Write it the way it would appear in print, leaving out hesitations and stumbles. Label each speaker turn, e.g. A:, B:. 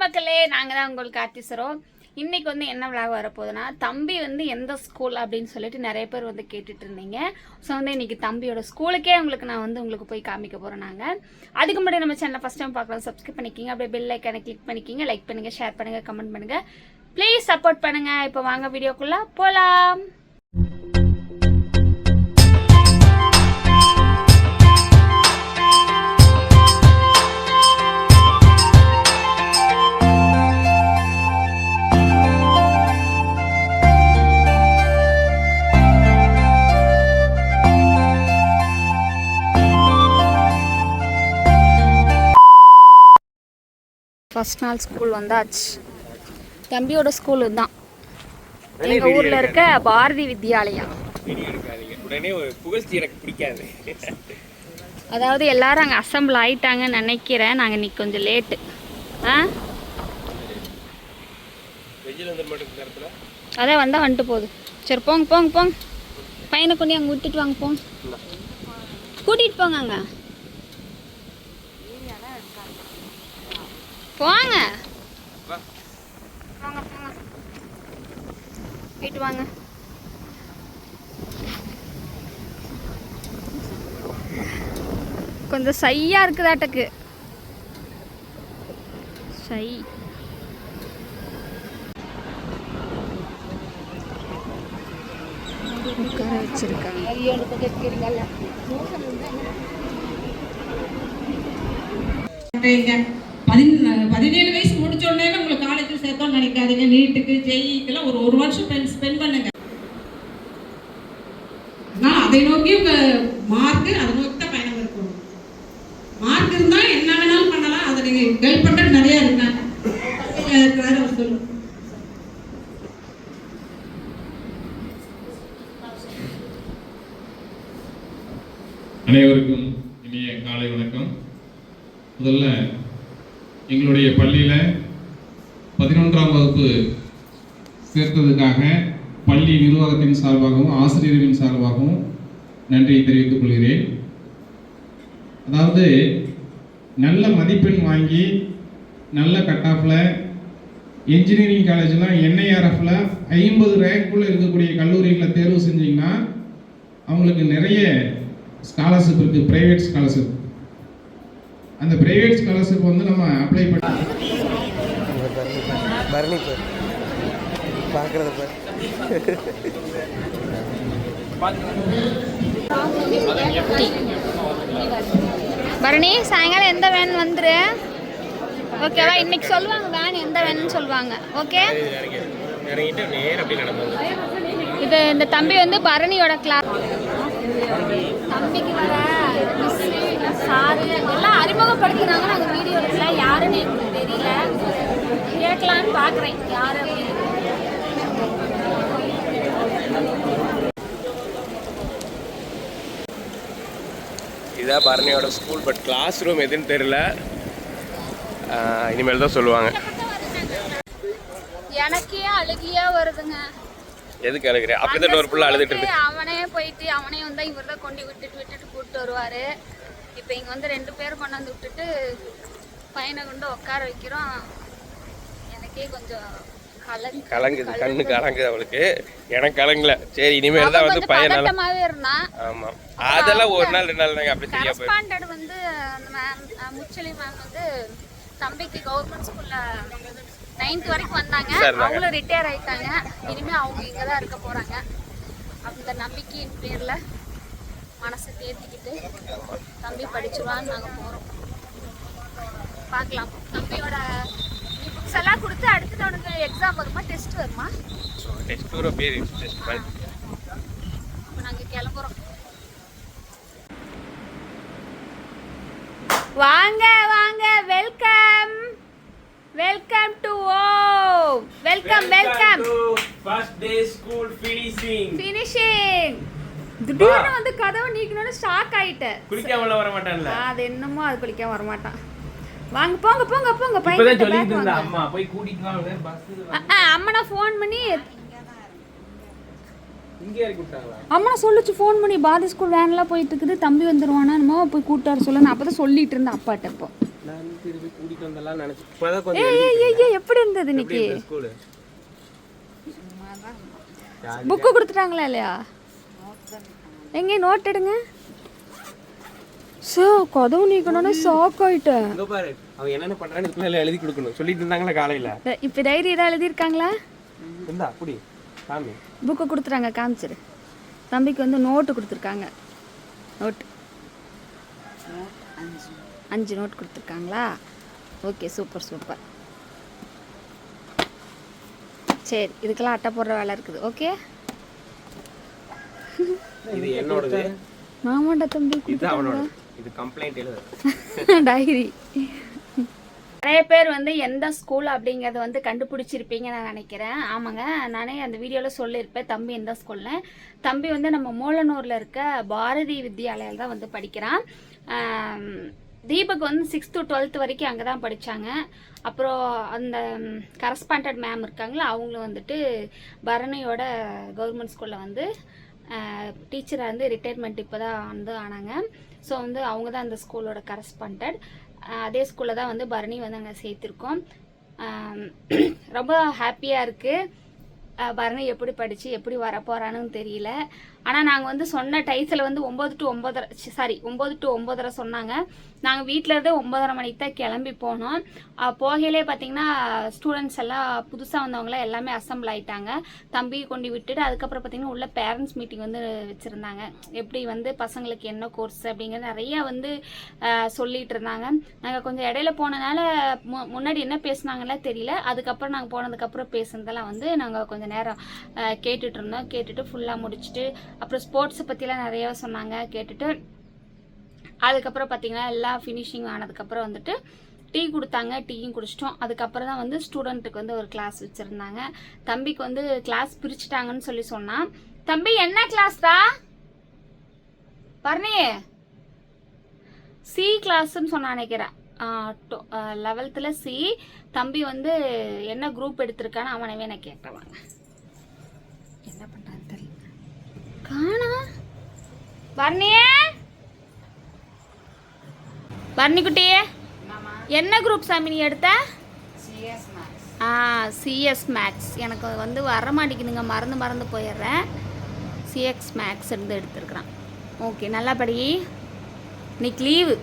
A: மக்களே, நாங்கள் தான் உங்களுக்கு ஆர்டிஸ்டரோம். இன்றைக்கி வந்து என்ன விளாக் வரப்போகுதுன்னா, தம்பி வந்து எந்த ஸ்கூல் அப்படின்னு சொல்லிட்டு நிறைய பேர் வந்து கேட்டுட்டு இருந்தீங்க. ஸோ வந்து இன்றைக்கி தம்பியோட ஸ்கூலுக்கே உங்களுக்கு போய் காமிக்க போகிறோம். நாங்கள் அதுக்கு முன்னாடி நம்ம சேனலை ஃபஸ்ட் டைம் பார்க்கலாம், சப்ஸ்கிரைப் பண்ணிக்கிங்க, அப்படியே பெல் ஐக்கானை கிளிக் பண்ணிக்கிங்க, லைக் பண்ணுங்கள், ஷேர் பண்ணுங்கள், கமெண்ட் பண்ணுங்கள், ப்ளீஸ் சப்போர்ட் பண்ணுங்கள். இப்போ வாங்க வீடியோக்குள்ளே போகலாம். ஃபர்ஸ்ட் நாள் ஸ்கூல் வந்தாச்சு. தம்பியோட ஸ்கூலு தான் எங்கள் ஊரில் இருக்க பாரதி வித்யாலயா. அதாவது எல்லாரும் அங்கே அசம்பிள் ஆயிட்டாங்கன்னு நினைக்கிறேன். நாங்கள் இன்னைக்கு கொஞ்சம் லேட்டு. அதான் வந்தால் வந்துட்டு போகுது. சரி போங்க போங்க போங்க, பையனை கொண்டு அங்கே விட்டுட்டு வாங்க, போங்க கூட்டிகிட்டு போங்க, அங்கே போங்க போங்க போங்க, போயிட்டு வாங்க. கொஞ்சம் சையா இருக்குதாட்டக்கு, சை. உட்கார வச்சிருக்காங்க.
B: 17 வயசு முடிச்ச உடனே உங்களுக்கு காலேஜில் சேர்த்தோன்னு நினைக்காதீங்க. நீட்டுக்கு ஜெயிக்கெல்லாம் ஒரு வருஷம் ஸ்பெண்ட் பண்ணுங்க. ஆனால் அதை நோக்கி உங்கள் மார்க்கு அதை நோக்கி தான் பயணம் இருக்கணும். மார்க் இருந்தால் என்ன வேணாலும் பண்ணலாம். அதை நீங்கள் ஹெல்ப் பண்ணுறது நிறையா இருக்காங்க. அவர் சொல்லுங்க.
C: அனைவருக்கும் இனிய காலை வணக்கம். முதல்ல எங்களுடைய பள்ளியில் 11ஆம் வகுப்பு சேர்த்ததுக்காக பள்ளி நிர்வாகத்தின் சார்பாகவும் ஆசிரியர்களின் சார்பாகவும் நன்றியை தெரிவித்துக் கொள்கிறேன். அதாவது நல்ல மதிப்பெண் வாங்கி நல்ல கட் ஆஃபில் இன்ஜினியரிங் காலேஜ்லாம் என்ஐஆர்எஃப்ல 50 ரேங்க்குள்ளே இருக்கக்கூடிய கல்லூரிகளில் தேர்வு செஞ்சிங்கன்னா அவங்களுக்கு நிறைய ஸ்காலர்ஷிப் இருக்குது, ப்ரைவேட் ஸ்காலர்ஷிப். அந்த பிரைவேட் ஸ்காலர்ஷிப் வந்து நம்ம அப்ளை பண்ணி
A: பரணி சாயங்காலம் எந்த வேன் வந்துரு, ஓகேவா? இன்னைக்கு சொல்லுவாங்க வேன் எந்த வேன்னு சொல்லுவாங்க, ஓகே? இது இந்த தம்பி வந்து பரணியோட கிளாஸ். தம்பிக்கு வர சாரு எல்லாம் அறிமுகப்படுத்தினாங்க. நாங்கள் வீடியோ எடுக்கல, யாருன்னு எனக்கு தெரியல, கேட்கலான்னு பார்க்குறேன் யார் அப்படின்னு.
D: இதான் பரணியோட ஸ்கூல், பட் கிளாஸ் ரூம் எதுன்னு தெரியல, இனிமேல் தான் சொல்லுவாங்க.
A: எனக்கே அழுகியா வருதுங்க.
D: எதுக்கு அழுகிறேன்? அப்படிதான் ஒரு பிள்ளை அழுதுட்டு இருக்கு.
A: அவனே போயிட்டு அவனே வந்தா இவர் தான் கொண்டு விட்டுட்டு கூப்பிட்டு வருவாரு. இப்போ இங்கே வந்து 2 பேர் கொண்டாந்து விட்டுட்டு பையனை கொண்டு உட்கார வைக்கிறோம். எனக்கே கொஞ்சம்
D: கலங்குது, கண்ணு கலங்குது அவளுக்கு. எனக்கு கலங்கல. சரி இனிமேல் தான் வந்து
A: பதட்டமாவே இருந்தான்.
D: ஆமா, அதெல்லாம் ஒரு நாள் 2 நாள் அப்படி சரியா போய்.
A: கரஸ்பாண்டன்ட் வந்து அந்த மேம் முச்சலி மேம் வந்து தம்பிக்கு கவர்மெண்ட் ஸ்கூல்ல 9th வரைக்கும் வந்தாங்க. அவங்களும் ரிட்டையர் ஆயிட்டாங்க. இனிமே அவங்க இங்கே தான் இருக்க போறாங்க. அந்த நம்பிக்கையின் பேர்ல மனசை தேர்த்திக்கிட்டு தம்பி படிச்சுவான்னு நாங்கள் போகிறோம். பார்க்கலாம். தம்பியோட புக்ஸ் எல்லாம் கொடுத்து அடுத்தது அவனுக்கு எக்ஸாம் வருமா, டெஸ்ட் வருமா?
D: டெஸ்ட் வரும், பேர் டெஸ்ட் பண்ணி.
A: இப்போ நாங்கள் கிளம்புறோம். வாங்க வாங்க, welcome welcome to welcome welcome.
D: First day school
A: finishing. திடீர்னு வந்து கதவை நீக்கணும்னு ஷாக் ஆயிட்டேன்.
D: குளிக்காமல வர மாட்டான்ல,
A: அது என்னமோ அது குளிக்காம வர மாட்டான். வாங்க போங்க போங்க போங்க,
D: இப்பதான் சொல்லிட்டு இருந்தா அம்மா போய் கூட்டிட்டு வா. பஸ்
A: அம்மனா ஃபோன் பண்ணி
D: இங்க இறக்கி விட்டாங்களா?
A: அம்மா சொல்லுச்சு ஃபோன் பண்ணி, பாரதி ஸ்கூல் வேன்லாம் போயிட்டு இருக்குது, தம்பி வந்துருவானா என்னமோ போய் கூட்டாரு சொல்ல. நான் அப்பதான் சொல்லிட்டு இருந்தேன் அப்பாட்ட. இப்போ
D: நான் திருப்பி கூட்டிட்டு வந்தலாம் நினைச்சு இப்பதான்
A: ஏய் எப்படி இருந்தது இன்னைக்கு
D: ஸ்கூலு
A: புக்கு கொடுத்துட்டாங்களா இல்லையா? எங்கே நோட் எடுங்க. சோ கதவு நீக்கணும்னு ஷாக் ஆயிட்டேன்.
D: இங்க பாரு அவன் என்னென்ன பண்றான்னு இதுக்குள்ள எழுதி கொடுக்கணும் சொல்லிட்டு இருந்தாங்களா காலையில.
A: இப்போ டைரி ஏதாவது எழுதியிருக்காங்களா?
D: இந்தா புடி சாமி
A: புக்கு கொடுத்துறாங்க, காமிச்சிரு. தம்பிக்கு வந்து நோட்டு கொடுத்துருக்காங்க. நோட்டு 5 நோட் கொடுத்துருக்காங்களா? Okay, super super. சரி, இதுக்கெல்லாம் அட்டை போடுற வேலை இருக்குது. ஓகே,
D: இது என்னோடது.
A: மாமாண்டா தம்பி
D: இது அவனோட. இது கம்ப்ளைண்ட் எழுது
A: டைரி. நிறைய பேர் வந்து எந்த ஸ்கூல் அப்படிங்கிறத வந்து கண்டுபிடிச்சிருப்பீங்க நான் நினைக்கிறேன். ஆமாங்க, நானே அந்த வீடியோவில் சொல்லியிருப்பேன் தம்பி எந்த ஸ்கூல்னு. தம்பி வந்து நம்ம மூலனூரில் இருக்க பாரதி வித்யாலயில் தான் வந்து படிக்கிறான். தீபக் வந்து 6th to 12th வரைக்கும் அங்கே தான் படித்தாங்க. அப்புறம் அந்த கரஸ்பாண்டட் மேம் இருக்காங்களா, அவங்களும் வந்துட்டு பரணியோட கவர்மெண்ட் ஸ்கூலில் வந்து டீச்சராக வந்து ரிட்டையர்மெண்ட் இப்போ தான் வந்து ஆனாங்க. ஸோ வந்து அவங்க தான் அந்த ஸ்கூலோட கரஸ்பாண்டட். அதே ஸ்கூலில் தான் வந்து பரணி வந்து அங்கே சேர்த்துருக்கோம். ரொம்ப ஹாப்பியாக இருக்குது. பரணி எப்படி படித்து எப்படி வரப்போகிறான்னு தெரியல. ஆனால் நாங்கள் வந்து சொன்ன டைத்தில் வந்து 9 to 9:30 சொன்னாங்க. நாங்கள் வீட்டிலேருந்தே 9:30 மணிக்கு தான் கிளம்பி போனோம். போகையிலே பார்த்தீங்கன்னா ஸ்டூடெண்ட்ஸ் எல்லாம் புதுசாக வந்தவங்களாம் எல்லாமே அசம்பிள் ஆகிட்டாங்க. தம்பியை கொண்டு விட்டுட்டு அதுக்கப்புறம் பார்த்தீங்கன்னா உள்ள பேரண்ட்ஸ் மீட்டிங் வந்து வச்சுருந்தாங்க. எப்படி வந்து பசங்களுக்கு என்ன கோர்ஸ் அப்படிங்கிறது நிறையா வந்து சொல்லிகிட்டு இருந்தாங்க. நாங்கள் கொஞ்சம் இடையில போனனால முன்னாடி என்ன பேசுனாங்களே தெரியல. அதுக்கப்புறம் நாங்கள் போனதுக்கப்புறம் பேசுனதெல்லாம் வந்து நாங்கள் கொஞ்சம் நேரம் கேட்டுட்டு இருந்தோம். கேட்டுட்டு ஃபுல்லாக முடிச்சுட்டு அப்புறம் ஸ்போர்ட்ஸை பற்றிலாம் நிறையா சொன்னாங்க. கேட்டுட்டு அதுக்கப்புறம் பார்த்திங்கன்னா எல்லாம் ஃபினிஷிங் ஆனதுக்கப்புறம் வந்துட்டு டீ கொடுத்தாங்க. டீயும் குடிச்சிட்டோம். அதுக்கப்புறம் தான் வந்து ஸ்டூடெண்ட்டுக்கு வந்து ஒரு கிளாஸ் வச்சுருந்தாங்க. தம்பிக்கு வந்து கிளாஸ் பிரிச்சுட்டாங்கன்னு சொல்லி சொன்னான். தம்பி என்ன கிளாஸ்டா? பரணி சி கிளாஸ்ன்னு சொன்ன நினைக்கிறேன். 11th C. தம்பி வந்து என்ன குரூப் எடுத்திருக்கான்னு அவனவே நான் கேட்டவாங்க. என்ன பண்ணுறான்னு தெரியல. காணா பரணியே, பரணி குட்டியே, என்ன குரூப் சாமி நீ எடுத்த? CS maths. எனக்கு வந்து வர மாட்டேங்குதுங்க, மறந்து போயிடுறேன். சிஎக்ஸ் மேக்ஸ் இருந்து எடுத்துருக்குறான். ஓகே, நல்லா படி. இன்னைக்கு லீவு.